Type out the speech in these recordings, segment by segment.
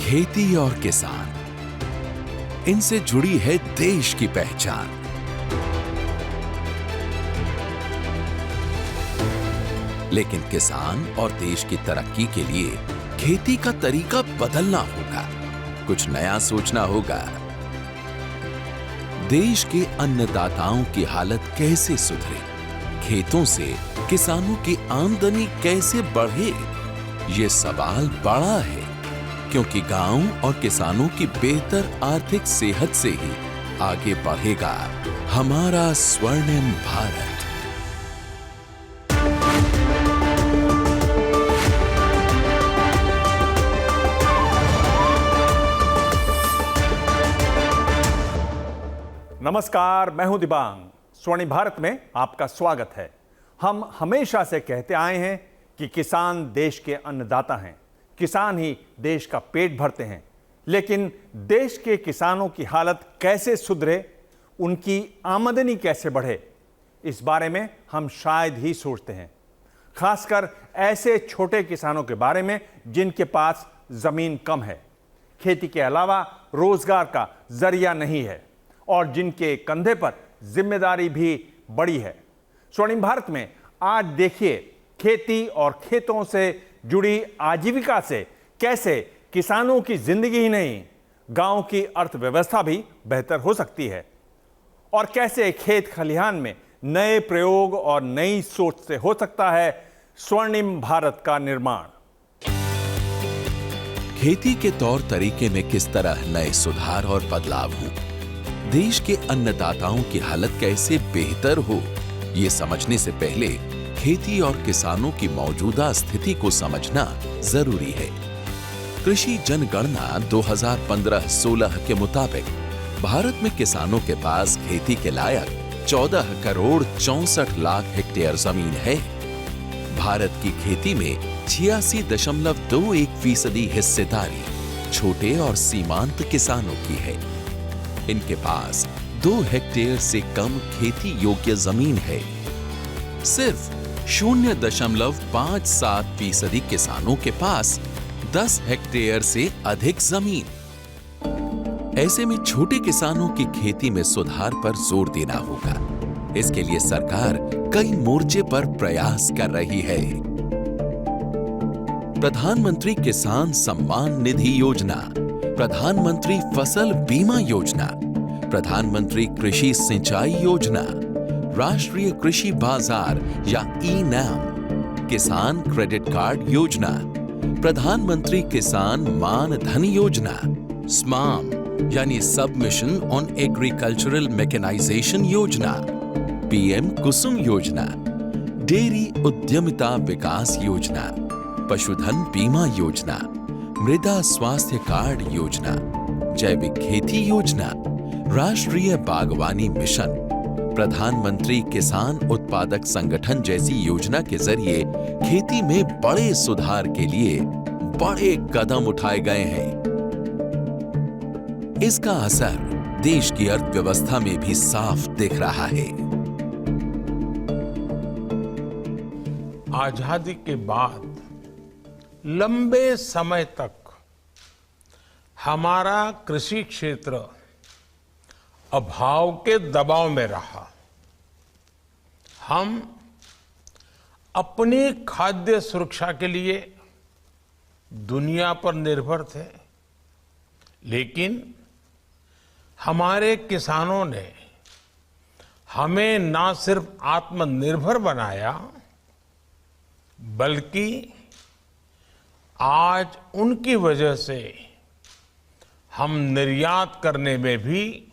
खेती और किसान, इनसे जुड़ी है देश की पहचान। लेकिन किसान और देश की तरक्की के लिए खेती का तरीका बदलना होगा, कुछ नया सोचना होगा। देश के अन्नदाताओं की हालत कैसे सुधरे, खेतों से किसानों की आमदनी कैसे बढ़े, ये सवाल बड़ा है, क्योंकि गांव और किसानों की बेहतर आर्थिक सेहत से ही आगे बढ़ेगा हमारा स्वर्णिम भारत। नमस्कार, मैं हूं दिबांग। स्वर्णिम भारत में आपका स्वागत है। हम हमेशा से कहते आए हैं कि किसान देश के अन्नदाता हैं, किसान ही देश का पेट भरते हैं। लेकिन देश के किसानों की हालत कैसे सुधरे, उनकी आमदनी कैसे बढ़े, इस बारे में हम शायद ही सोचते हैं। खासकर ऐसे छोटे किसानों के बारे में जिनके पास जमीन कम है, खेती के अलावा रोजगार का जरिया नहीं है और जिनके कंधे पर जिम्मेदारी भी बड़ी है। स्वर्णिम भारत में आज देखिए खेती और खेतों से जुड़ी आजीविका से कैसे किसानों की जिंदगी ही नहीं, गांव की अर्थव्यवस्था भी बेहतर हो सकती है, और कैसे खेत खलिहान में नए प्रयोग और नई सोच से हो सकता है स्वर्णिम भारत का निर्माण। खेती के तौर तरीके में किस तरह नए सुधार और बदलाव हो, देश के अन्नदाताओं की हालत कैसे बेहतर हो, ये समझने से पहले खेती और किसानों की मौजूदा स्थिति को समझना जरूरी है। कृषि जनगणना 2015-16 के मुताबिक भारत में किसानों के पास खेती के लायक 14 करोड़ 64 लाख हेक्टेयर जमीन है। भारत की खेती में 86.21% हिस्सेदारी छोटे और सीमांत किसानों की है। इनके पास 2 हेक्टेयर से कम खेती योग्य जमीन है। सिर्फ 0.57% किसानों के पास 10 हेक्टेयर से अधिक जमीन। ऐसे में छोटे किसानों की खेती में सुधार पर जोर देना होगा। इसके लिए सरकार कई मोर्चे पर प्रयास कर रही है। प्रधानमंत्री किसान सम्मान निधि योजना, प्रधानमंत्री फसल बीमा योजना, प्रधानमंत्री कृषि सिंचाई योजना, राष्ट्रीय कृषि बाजार या ई-नाम, किसान क्रेडिट कार्ड योजना, प्रधानमंत्री किसान मान धन योजना, स्माम यानी सबमिशन ऑन एग्रीकल्चरल मैकेनाइजेशन योजना, पीएम कुसुम योजना, डेयरी उद्यमिता विकास योजना, पशुधन बीमा योजना, मृदा स्वास्थ्य कार्ड योजना, जैविक खेती योजना, राष्ट्रीय बागवानी मिशन, प्रधानमंत्री किसान उत्पादक संगठन जैसी योजना के जरिए खेती में बड़े सुधार के लिए बड़े कदम उठाए गए हैं। इसका असर देश की अर्थव्यवस्था में भी साफ दिख रहा है। आजादी के बाद लंबे समय तक हमारा कृषि क्षेत्र अभाव के दबाव में रहा। हम अपनी खाद्य सुरक्षा के लिए दुनिया पर निर्भर थे, लेकिन हमारे किसानों ने हमें न सिर्फ आत्मनिर्भर बनाया, बल्कि आज उनकी वजह से हम निर्यात करने में भी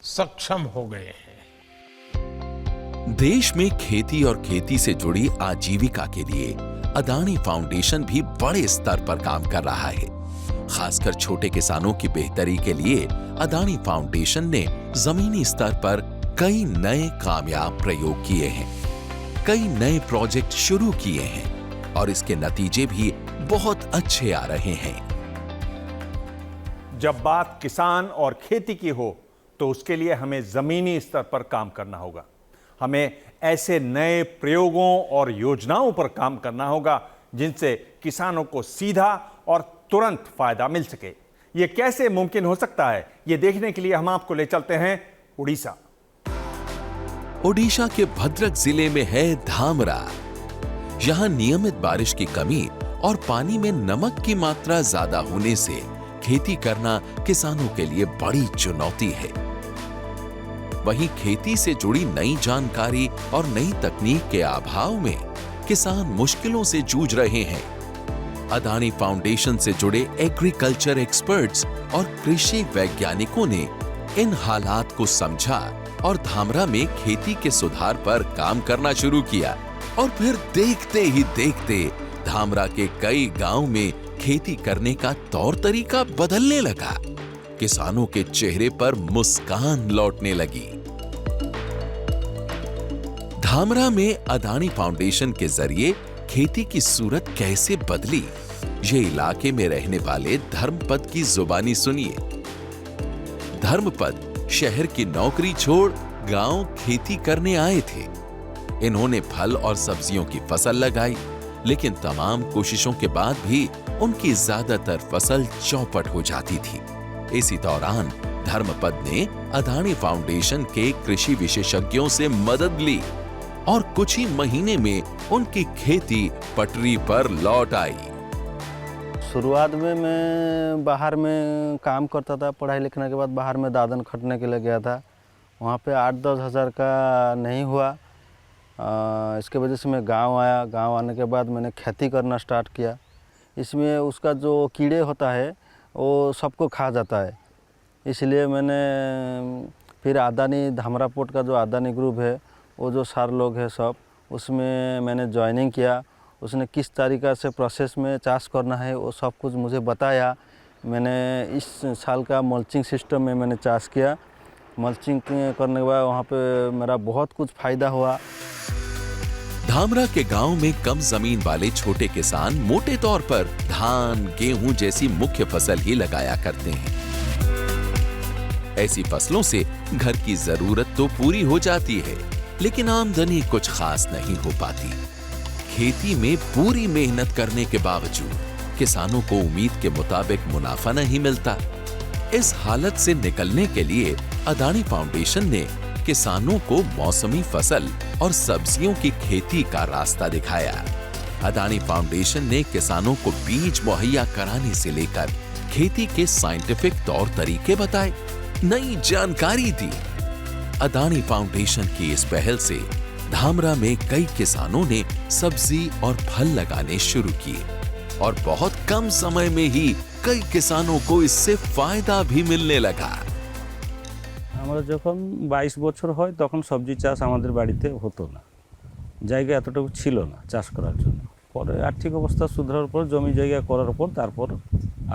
सक्षम हो गए हैं। देश में खेती और खेती से जुड़ी आजीविका के लिए अदानी फाउंडेशन भी बड़े स्तर पर काम कर रहा है। खासकर छोटे किसानों की बेहतरी के लिए अदानी फाउंडेशन ने जमीनी स्तर पर कई नए कामयाब प्रयोग किए हैं, कई नए प्रोजेक्ट शुरू किए हैं और इसके नतीजे भी बहुत अच्छे आ रहे हैं। जब बात किसान और खेती की हो तो उसके लिए हमें जमीनी स्तर पर काम करना होगा। हमें ऐसे नए प्रयोगों और योजनाओं पर काम करना होगा जिनसे किसानों को सीधा और तुरंत फायदा मिल सके। ये कैसे मुमकिन हो सकता है, ये देखने के लिए हम आपको ले चलते हैं उड़ीसा। ओडिशा के भद्रक जिले में है धामरा। यहां नियमित बारिश की कमी और पानी में नमक की मात्रा ज्यादा होने से खेती करना किसानों के लिए बड़ी चुनौती है। वहीं खेती से जुड़ी नई जानकारी और नई तकनीक के अभाव में किसान मुश्किलों से जूझ रहे हैं। अदानी फाउंडेशन से जुड़े एग्रीकल्चर एक्सपर्ट्स और कृषि वैज्ञानिकों ने इन हालात को समझा और धामरा में खेती के सुधार पर काम करना शुरू किया। और फिर देखते ही देखते धामरा के कई गांव में खेती करने का तौर तरीका बदलने लगा। किसानों के चेहरे पर मुस्कान लौटने लगी। धामरा में अदानी फाउंडेशन के जरिए खेती की सूरत कैसे बदली, ये इलाके में रहने वाले धर्मपद की जुबानी सुनिए। धर्मपद शहर की नौकरी छोड़ गांव खेती करने आए थे। इन्होंने फल और सब्जियों की फसल लगाई, लेकिन तमाम कोशिशों के बाद भी उनकी ज्यादातर फसल चौपट हो जाती थी। इसी दौरान धर्मपद ने अदानी फाउंडेशन के कृषि विशेषज्ञों से मदद ली और कुछ ही महीने में उनकी खेती पटरी पर लौट आई। शुरुआत में मैं बाहर में काम करता था। पढ़ाई लिखने के बाद बाहर में दादन खटने के लिए गया था। वहाँ पे 8-10 हज़ार का नहीं हुआ। इसके वजह से मैं गांव आया। गांव आने के बाद मैंने खेती करना स्टार्ट किया। इसमें उसका जो कीड़े होता है वो सबको खा जाता है। इसलिए मैंने फिर अदानी धामरा पोर्ट का जो अदानी ग्रुप है, वो जो सार लोग हैं सब, उसमें मैंने ज्वाइनिंग किया। उसने किस तरीक़ा से प्रोसेस में चाष करना है वो सब कुछ मुझे बताया। मैंने इस साल का मल्चिंग सिस्टम में मैंने चाष किया। मल्चिंग करने के बाद वहाँ पे मेरा बहुत कुछ फ़ायदा हुआ। धामरा के गांव में कम जमीन वाले छोटे किसान मोटे तौर पर धान, गेहूं जैसी मुख्य फसल ही लगाया करते हैं। ऐसी फसलों से घर की जरूरत तो पूरी हो जाती है, लेकिन आमदनी कुछ खास नहीं हो पाती। खेती में पूरी मेहनत करने के बावजूद किसानों को उम्मीद के मुताबिक मुनाफा नहीं मिलता। इस हालत से निकलने के लिए अदानी फाउंडेशन ने किसानों को मौसमी फसल और सब्जियों की खेती का रास्ता दिखाया। अदानी फाउंडेशन ने किसानों को बीज मुहैया कराने से लेकर खेती के साइंटिफिक तौर तरीके बताए, नई जानकारी दी। अदानी फाउंडेशन की इस पहल से धामरा में कई किसानों ने सब्जी और फल लगाने शुरू किए और बहुत कम समय में ही कई किसानों को इससे फायदा भी मिलने लगा। আমরা যখন 22 বছর হয় তখন সবজি চাষ আমাদের বাড়িতে হতো না, জায়গা এতটুকু ছিল না চাষ করার জন্য। পরে আর্থিক অবস্থা সুধারার পর জমি জায়গা করার পর তারপর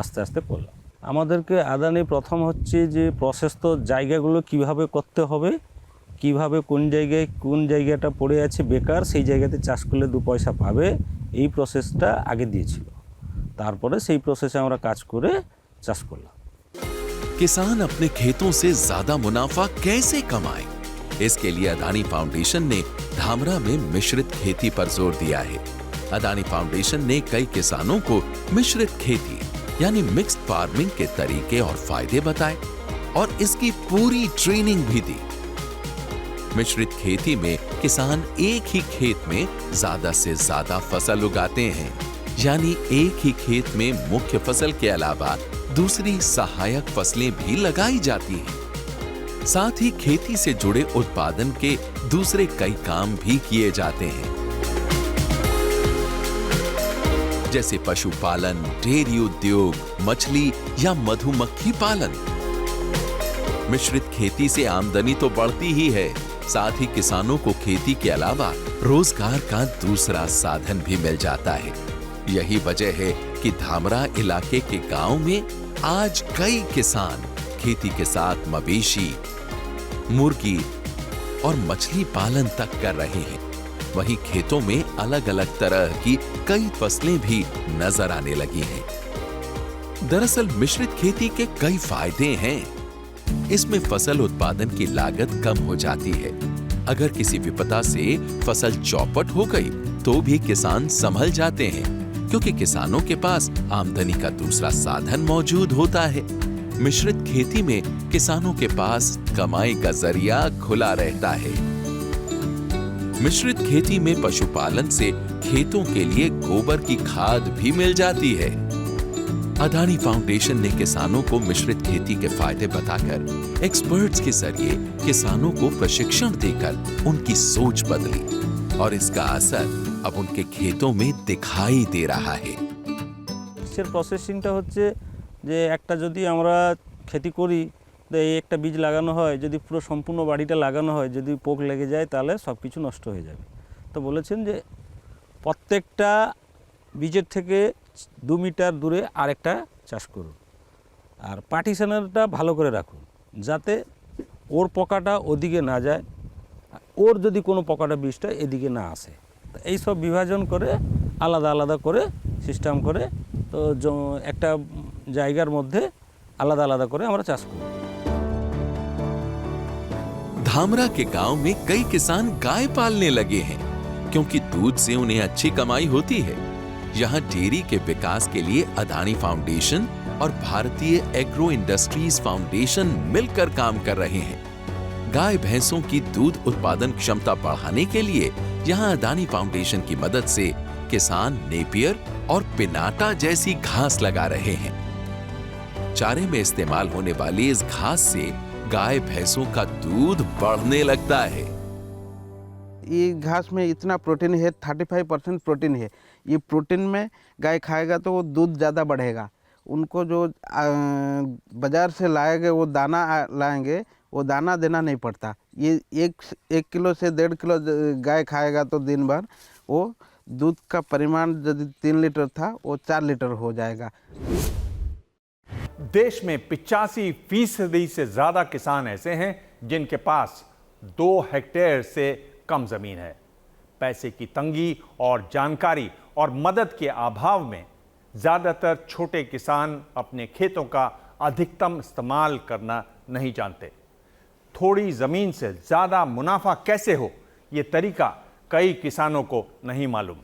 আস্তে আস্তে করলাম। আমাদেরকে আদানি প্রথম হচ্ছে যে প্রসেস তো জায়গাগুলো কিভাবে করতে হবে, কিভাবে কোন জায়গাটা পড়ে আছে বেকার সেই জায়গাতে চাষ করলে 2 পয়সা পাবে, এই প্রসেসটা আগে দিয়েছিল। তারপরে সেই প্রসেসে আমরা কাজ করে চাষ করলাম। किसान अपने खेतों से ज्यादा मुनाफा कैसे कमाए, इसके लिए अदानी फाउंडेशन ने धामरा में मिश्रित खेती पर जोर दिया है। अदानी फाउंडेशन ने कई किसानों को मिश्रित खेती यानी मिक्स्ड फार्मिंग के तरीके और फायदे बताए और इसकी पूरी ट्रेनिंग भी दी। मिश्रित खेती में किसान एक ही खेत में ज्यादा से ज्यादा फसल उगाते हैं, यानी एक ही खेत में मुख्य फसल के अलावा दूसरी सहायक फसलें भी लगाई जाती हैं। साथ ही खेती से जुड़े उत्पादन के दूसरे कई काम भी किए जाते हैं, जैसे पशुपालन, डेयरी उद्योग, मछली या मधुमक्खी पालन। मिश्रित खेती से आमदनी तो बढ़ती ही है, साथ ही किसानों को खेती के अलावा रोजगार का दूसरा साधन भी मिल जाता है। यही वजह है कि धामरा इलाके के गांव में आज कई किसान खेती के साथ मवेशी, मुर्गी और मछली पालन तक कर रहे हैं। वहीं खेतों में अलग अलग तरह की कई फसलें भी नजर आने लगी हैं। दरअसल मिश्रित खेती के कई फायदे हैं। इसमें फसल उत्पादन की लागत कम हो जाती है। अगर किसी विपदा से फसल चौपट हो गई तो भी किसान संभल जाते हैं। क्योंकि किसानों के पास आमदनी का दूसरा साधन मौजूद होता है। मिश्रित खेती में किसानों के पास कमाई का जरिया खुला रहता है। मिश्रित खेती में पशुपालन से खेतों के लिए गोबर की खाद भी मिल जाती है। अदानी फाउंडेशन ने किसानों को मिश्रित खेती के फायदे बताकर एक्सपर्ट्स के जरिए किसानों को प्रशिक्षण देकर उनकी सोच बदली और इसका असर अब उनके खेतों में दिखाई दे रहा है। প্রসেসিংটা হচ্ছে যে একটা যদি আমরা खेती করি তো এই একটা বীজ লাগানো হয়, যদি পুরো সম্পূর্ণ বাড়িটা লাগানো হয়, যদি পোক লেগে যায় তাহলে সব কিছু নষ্ট হয়ে যাবে। তো বলেছেন যে প্রত্যেকটা বীজের থেকে 2 মিটার দূরে আরেকটা চাষ করুন, আর পার্টিশনারটা ভালো করে রাখুন যাতে ওর পোকাটা ওদিকে না যায়, ওর যদি কোনো পোকাটা বীজটা এদিকে না আসে। তো এই সব বিভাজন করে আলাদা আলাদা করে সিস্টেম করে তো একটা জায়গার মধ্যে আলাদা আলাদা করে আমরা চাষ করি। धामरा के गांव में कई किसान गाय पालने लगे हैं क्योंकि दूध से उन्हें अच्छी कमाई होती है। यहाँ डेयरी के विकास के लिए अदानी फाउंडेशन और भारतीय एग्रो इंडस्ट्रीज फाउंडेशन मिलकर काम कर रहे हैं। गाय भैंसों की दूध उत्पादन क्षमता बढ़ाने के लिए यहाँ अदानी फाउंडेशन की मदद से किसान नेपियर और पिनाटा जैसी घास लगा रहे हैं। चारे में इस्तेमाल होने वाली इस घास से गाय भैंसों का दूध बढ़ने लगता है। ये घास में इतना प्रोटीन है, 35% प्रोटीन है। ये प्रोटीन में गाय खाएगा तो वो दूध ज़्यादा बढ़ेगा। उनको जो बाज़ार से लाएंगे वो दाना लाएंगे, वो दाना देना नहीं पड़ता। ये एक किलो से 1.5 किलो गाय खाएगा तो दिन भर वो दूध का परिमाण यदि 3 लीटर था वो 4 लीटर हो जाएगा। देश में 85% से ज्यादा किसान ऐसे हैं जिनके पास 2 हेक्टेयर से कम जमीन है। पैसे की तंगी और जानकारी और मदद के अभाव में ज्यादातर छोटे किसान अपने खेतों का अधिकतम इस्तेमाल करना नहीं जानते। थोड़ी जमीन से ज्यादा मुनाफा कैसे हो, ये तरीका कई किसानों को नहीं मालूम।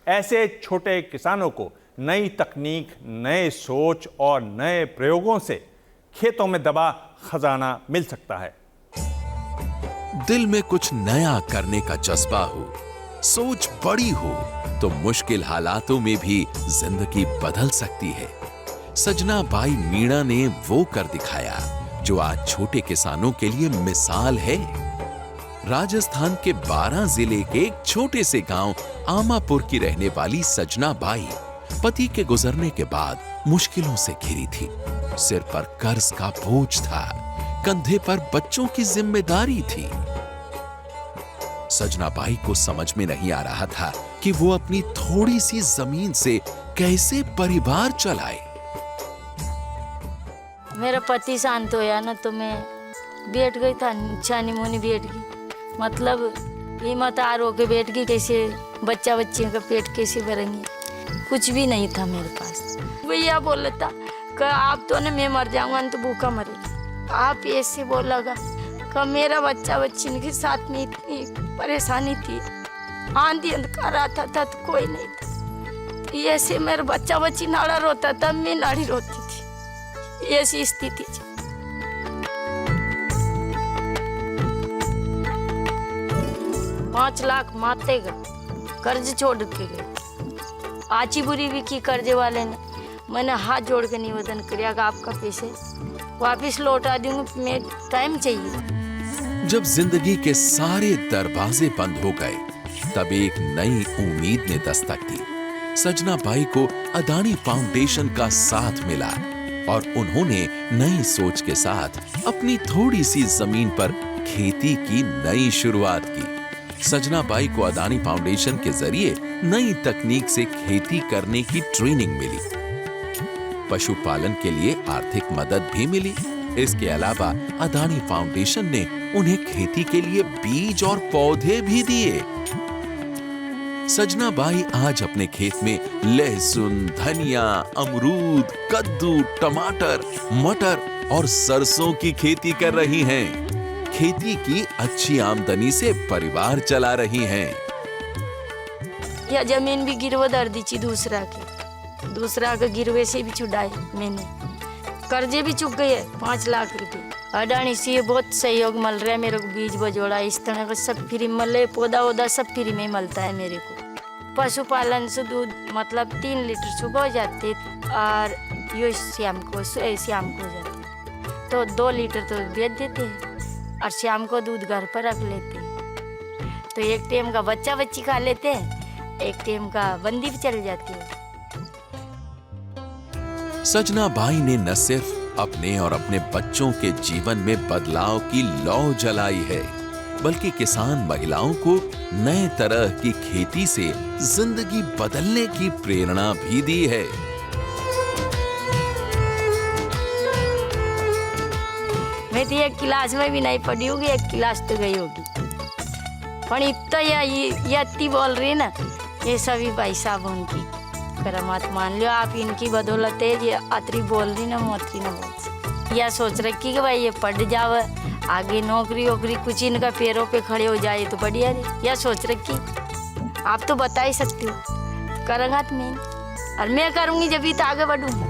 ऐसे छोटे किसानों को नई तकनीक, नए सोच और नए प्रयोगों से खेतों में दबा खजाना मिल सकता है। दिल में कुछ नया करने का जज्बा हो, सोच बड़ी हो तो मुश्किल हालातों में भी जिंदगी बदल सकती है। सजना बाई मीणा ने वो कर दिखाया जो आज छोटे किसानों के लिए मिसाल है। राजस्थान के 12 जिले के एक छोटे से गांव आमापुर की रहने वाली सजना बाई पति के गुजरने के बाद मुश्किलों से घिरी थी। सिर पर कर्ज का बोझ था, कंधे पर बच्चों की जिम्मेदारी थी। सजना बाई को समझ में नहीं आ रहा था कि वो अपनी थोड़ी सी जमीन से कैसे परिवार चलाए। मेरा पति शांत होया ना तो मैं बैठ गई था, छानी मोनी बैठ गई। मतलब हिम्मत आर होके बैठ गई, कैसे बच्चा बच्चियों का पेट कैसे भरेंगे, कुछ भी नहीं था मेरे पास। भैया बोला था कि आप तो ना मैं मर जाऊंगा तो भूखा मरेगी। आप ऐसे बोलागा कि मेरा बच्चा बच्ची के साथ में इतनी परेशानी थी, आंधी अंधकार आता था तो कोई नहीं था। ऐसे मेरा बच्चा बच्ची नाड़ा रोता था, मैं नाड़ी रोती थी, ऐसी स्थिति थी। $5 लाख माते का कर्ज छोड़ के गए। आची बुरी भी की कर्जे वाले ने। मैंने हाथ जोड़ के निवेदन किया कि आपका पैसे वापस लौटा दूंगी, मैं टाइम चाहिए। जब जिंदगी के सारे दरवाजे बंद हो गए तब एक नई उम्मीद ने दस्तक दी। सजना बाई को अदानी फाउंडेशन का साथ मिला और उन्होंने नई सोच के साथ अपनी थोड़ी सी जमीन पर खेती की नई शुरुआत की। सजना बाई को अदानी फाउंडेशन के जरिए नई तकनीक से खेती करने की ट्रेनिंग मिली। पशुपालन के लिए आर्थिक मदद भी मिली। इसके अलावा अदानी फाउंडेशन ने उन्हें खेती के लिए बीज और पौधे भी दिए। सजना बाई आज अपने खेत में लहसुन, धनिया, अमरूद, कद्दू, टमाटर, मटर और सरसों की खेती कर रही हैं। खेती की अच्छी आमदनी से परिवार चला रही हैं। या जमीन भी गिरव दर दीची दूसरा के गिरवे से भी छुड़ाए मैंने। कर्जे भी चुक गए 5 लाख रुपए। अडानी से बहुत सहयोग मिल रहा है मेरे को, बीज बजोड़ा इस तरह का सब फ्री मिले, पौधा वौधा सब फ्री में मिलता है मेरे को। पशुपालन से दूध मतलब 3 लीटर सुबह हो जाते और यो शाम को हो जाते, तो 2 लीटर तो बेच देते हैं और शाम को दूध घर पर रख लेते हैं। तो एक टाइम का बच्चा बच्ची खा लेते हैं, एक टाइम का बंदी भी चल जाती है। सजना बाई ने न सिर्फ अपने और अपने बच्चों के जीवन में बदलाव की लौ जलाई है, बल्कि किसान महिलाओं को नए तरह की खेती से जिंदगी बदलने की प्रेरणा भी दी है। मैं तो 1 क्लास में भी नहीं पढ़ी होगी, 1 क्लास तो गई होगी, पर इतना ये इतनी बोल रही है ना, ये सभी भाई साहब उनकी करामात मान लो आप, इनकी बदौलत है ये अतरी बोल रही ना मोतरी ना बोल। यह सोच रखी कि भाई ये पढ़ जावे, आगे नौकरी वोकरी कुछ इनका पैरों पे खड़े हो जाए तो बढ़िया रे, यह सोच रखी। आप तो बता ही सकते हो, करूँगा तो मैं, और मैं करूँगी जब भी तो आगे बढ़ूँगी।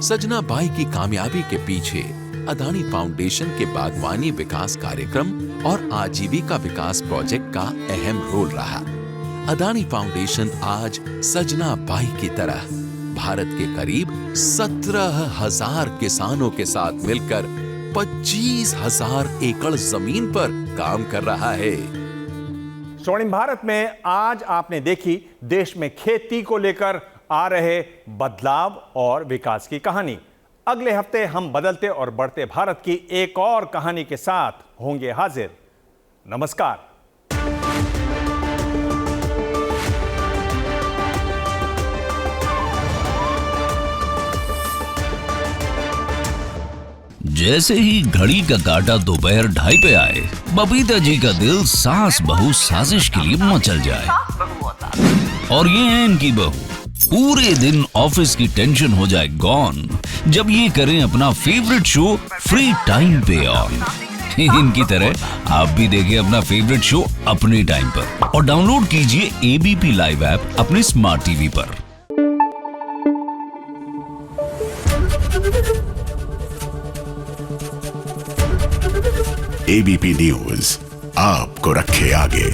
सजना बाई की कामयाबी के पीछे अदानी फाउंडेशन के बागवानी विकास कार्यक्रम और आजीविका विकास प्रोजेक्ट का अहम रोल रहा। अदानी फाउंडेशन आज सजना बाई की तरह भारत के करीब 17,000 किसानों के साथ मिलकर 25,000 एकड़ जमीन पर काम कर रहा है। स्वर्णिम भारत में आज आपने देखी देश में खेती को लेकर आ रहे बदलाव और विकास की कहानी। अगले हफ्ते हम बदलते और बढ़ते भारत की एक और कहानी के साथ होंगे हाजिर। नमस्कार। जैसे ही घड़ी का काटा दोपहर 2:30 पे आए, बबीता जी का दिल सास बहू साजिश के लिए मचल जाए। और ये है इनकी बहू, पूरे दिन ऑफिस की टेंशन हो जाए गॉन जब ये करें अपना फेवरेट शो फ्री टाइम पे ऑन। इनकी तरह आप भी देखें अपना फेवरेट शो अपने टाइम पर और डाउनलोड कीजिए एबीपी लाइव ऐप अपने स्मार्ट टीवी पर। एबीपी न्यूज आपको रखे आगे।